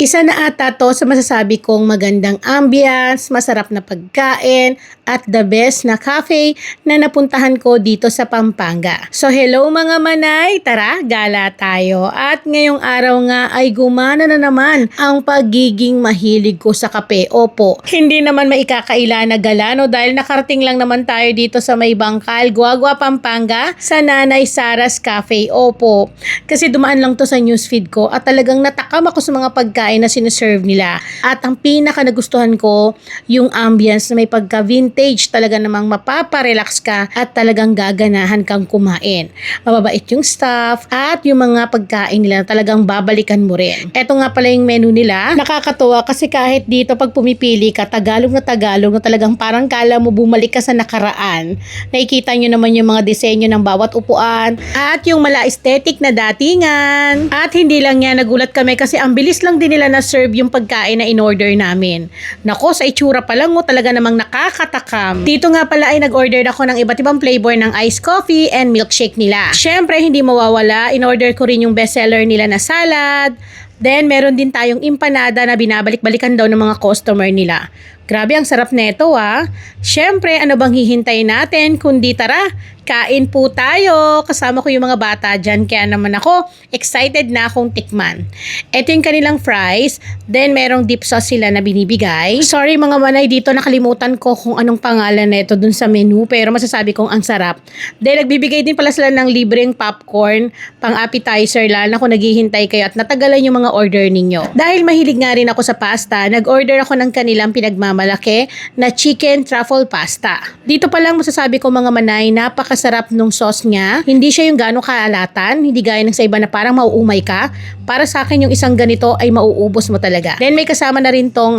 Isa na ata to sa masasabi kong magandang ambience, masarap na pagkain, at the best na cafe na napuntahan ko dito sa Pampanga. So hello mga manay, tara gala tayo. At ngayong araw nga ay gumana na naman ang pagiging mahilig ko sa kape. Opo, hindi naman maikakaila na gala no dahil nakarating lang naman tayo dito sa may Bangkal, Guagua, Pampanga sa Nanay Sara's Cafe. Opo, kasi dumaan lang to sa newsfeed ko at talagang natakam ako sa mga pagkain na sinaserve nila. At ang pinaka nagustuhan ko, yung ambience na may pagka-vintage, talaga namang mapaparelax ka at talagang gaganahan kang kumain. Mababait yung staff at yung mga pagkain nila talagang babalikan mo rin. Eto nga pala yung menu nila. Nakakatuwa kasi kahit dito pag pumipili ka, Tagalog na talagang parang kala mo bumalik ka sa nakaraan. Nakikita nyo naman yung mga disenyo ng bawat upuan at yung mala aesthetic na datingan. At hindi lang yan, nagulat kami kasi ang bilis lang din nila na-serve yung pagkain na in-order namin. Nako, sa itsura pa lang talaga namang nakakatakam. Dito nga pala ay nag-order ako ng iba't ibang flavor ng iced coffee and milkshake nila. Syempre, hindi mawawala, in-order ko rin yung bestseller nila na salad. Then, meron din tayong empanada na binabalik-balikan daw ng mga customer nila. Grabe, ang sarap neto ah. Syempre, ano bang hihintayin natin kundi tara, kain po tayo. Kasama ko yung mga bata dyan, kaya naman ako excited na akong tikman. Ito yung kanilang fries, then merong dip sauce sila na binibigay. Sorry mga manay, dito nakalimutan ko kung anong pangalan nito dun sa menu, pero masasabi kong ang sarap. Then nagbibigay din pala sila ng libreng popcorn, pang appetizer, lalo na kung naghihintay kayo at natagalan yung mga order ninyo. Dahil mahilig nga rin ako sa pasta, nag-order ako ng kanilang pinagmamalaki na chicken truffle pasta. Dito pa lang masasabi ko mga manay, napakasarap nung sauce niya. Hindi siya yung gano'ng kaalatan, hindi gaya ng sa iba na parang mauumay ka. Para sa akin yung isang ganito ay mauubos mo talaga. Then may kasama na rin tong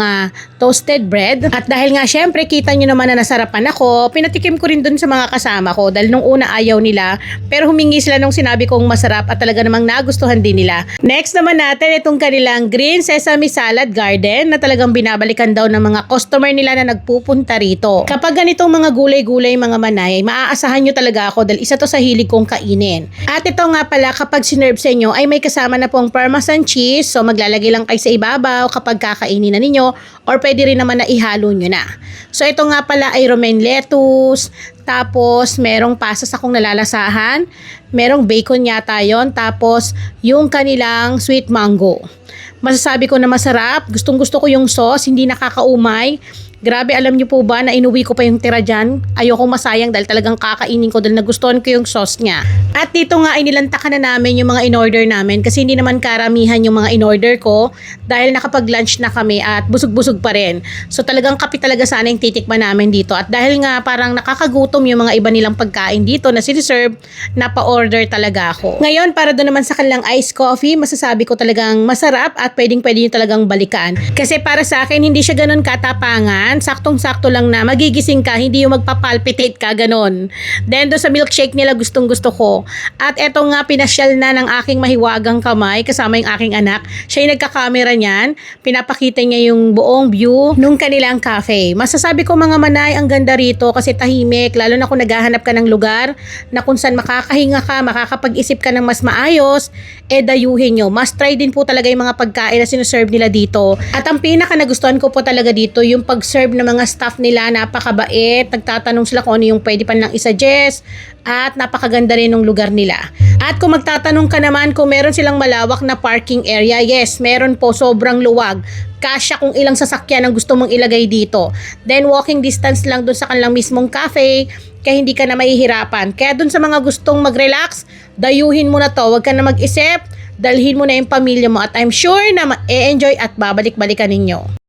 toasted bread. At dahil nga syempre kita nyo naman na nasarapan ako, pinatikim ko rin dun sa mga kasama ko dahil nung una ayaw nila. Pero humingi sila nung sinabi kong masarap at talaga namang nagustuhan din nila. Next naman natin itong kanilang green sesame salad garden na talagang binabalikan daw ng mga customer nila na nagpupunta rito. Kapag ganitong mga gulay-gulay mga manay, maaasahan nyo talaga ako dahil isa to sa hilig kong kainin. At ito nga pala kapag sinerve sa inyo ay may kasama na pong Parmesan cheese, so maglalagay lang kayo sa ibabaw kapag kakainin na ninyo or pwede rin naman na ihalo nyo na. So ito nga pala ay romaine lettuce, tapos merong pasas akong nalalasahan, merong bacon yata yon, tapos yung kanilang sweet mango. Masasabi ko na masarap, gustong gusto ko yung sauce, hindi nakakaumay. Grabe, alam niyo po ba na inuwi ko pa yung tira dyan? Ayokong masayang dahil talagang kakainin ko dahil nagustuhan ko yung sauce niya. At dito nga ay nilantakan na namin yung mga in-order namin kasi hindi naman karamihan yung mga in-order ko dahil nakapag-lunch na kami at busog-busog pa rin. So talagang kape talaga sana yung titikman namin dito. At dahil nga parang nakakagutom yung mga iba nilang pagkain dito na siniserve, napa-order talaga ako. Ngayon, para doon naman sa kanilang iced coffee, masasabi ko talagang masarap at pwedeng-pwede nyo talagang balikan. Kasi para sa akin, hindi siya ganun katapangan. Saktong-sakto lang na magigising ka, hindi yung magpapalpitate ka, ganon. Then doon sa milkshake nila gustong-gusto ko. At eto nga, pinasyal na ng aking mahiwagang kamay kasama yung aking anak. Siya yung nagkakamera niyan. Pinapakita niya yung buong view nung kanilang cafe. Masasabi ko mga manay, ang ganda rito kasi tahimik, lalo na kung naghahanap ka ng lugar na kung saan makakahinga ka, makakapag-isip ka ng mas maayos, dayuhin nyo. Must try din po talaga yung mga pagkain na sinuserve nila dito. At ang pinaka nagustuhan ko po talaga dito, yung pag-serve ng mga staff nila, napakabait. Nagtatanong sila kung ano yung pwede pa lang i-suggest at napakaganda rin ng lugar nila. At kung magtatanong ka naman kung meron silang malawak na parking area, yes, meron po, sobrang luwag. Kasya kung ilang sasakyan ang gusto mong ilagay dito. Then walking distance lang dun sa kanilang mismong cafe, kaya hindi ka na mahihirapan. Kaya dun sa mga gustong mag-relax, dayuhin mo na to, huwag ka na mag-isip, dalhin mo na yung pamilya mo at I'm sure na ma-enjoy at babalik-balikan ninyo.